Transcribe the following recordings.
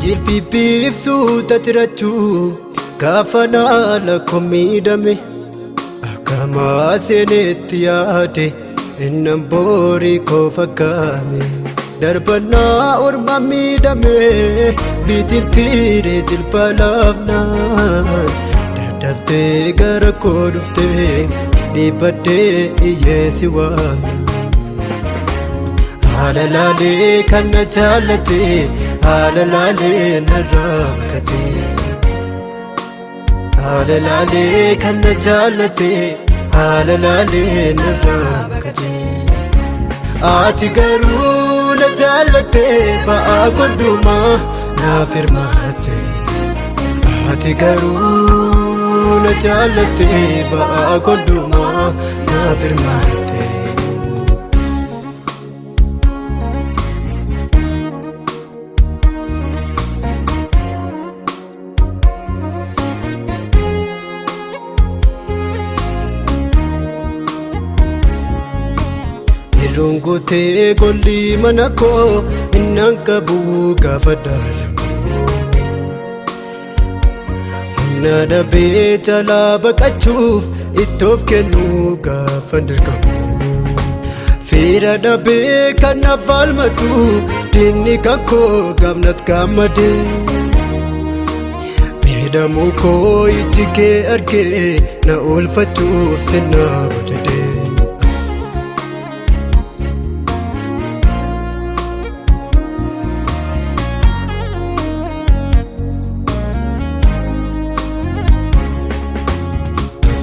Jilbiif suuta tirachuu gaafa naala koo miidhame akkama seenetti yaade innan boorii koo fakkaame darbannaa orma miidhame biitiin tiiree jilba laafnaan daddaftee gara koo dhuftee dhiibbadhee iyyeessi waamna haala laalee kan na jaallate haala laalee narraa bakate haala laalee kan na jaallate haala laalee narraa bakate ati garuu na jaallatte ba'aa godhumaa naaf hirmaatte ati garuu na jaallatte ba'aa godhumaa naaf hirmaatte Rungutee golli mana koo innan qabu gaafa daalamu humna dhabee jalaa baqachuuf ittoof kennu gaafa dirqamu fiira dhabee kan na falmatu diinni kan koo gaafnat gammade miidhamuu koo iji kee argee na oolfachuuf sinna badade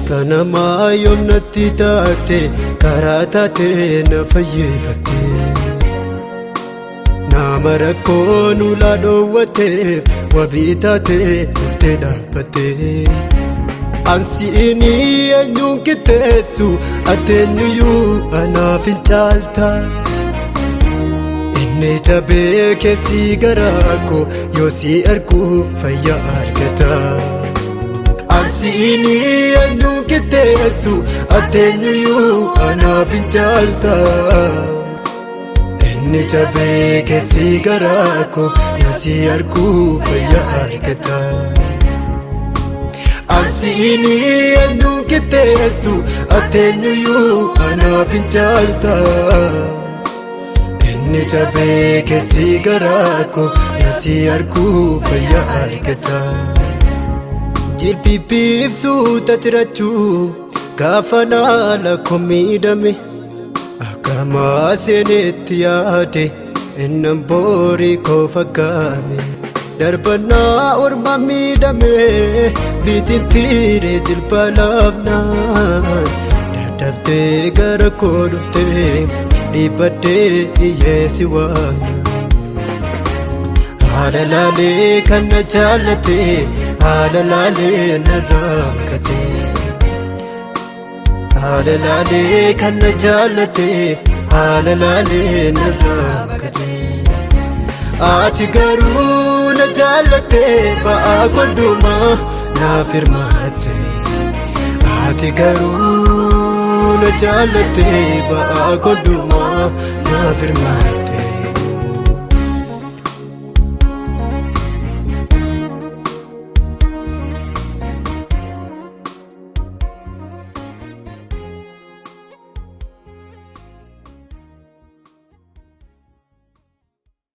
Kanamaa yoomnatti taate karaa taate na fayyeeffatte nama rakkoo nulaa dhoowwateef wabii taate dhuftee dhaabbatte ansi'ini eenyuun qixxeessu ati eenyuyyuu anaaf hin caalta inni jabee keessi garaa koo yoo si argu fayyaa argata Ansi'ini eenyuun qixxeessu ati eenyuyyuu anaaf hin caalta inni jabee keessi garaa koo yoo si argu fayyaa argata Ansi'ini eenyuun qixxeessu ati eenyuyyuu anaaf hin caalta inni jabee keessi garaa koo yoo si argu fayyaa argata Jilbiif suuta tirachuu gaafa naala koo miidhame akkama seenetti yaade innan boorii koo fakkaame darbannaa orma miidhame biitiin tiiree jilba laafnaan daddaftee gara koo dhuftee dhiibbadhee iyyeessi waamna haala laalee kan na jaallate haala laalee narraa bakate haala laalee kan na jaallate haala laalee narraa bakate ati garuu na jaallatte ba'aa godhumaa naaf hirmaatte ati garuu na jaallatte ba'aa godhumaa naaf hirmaatte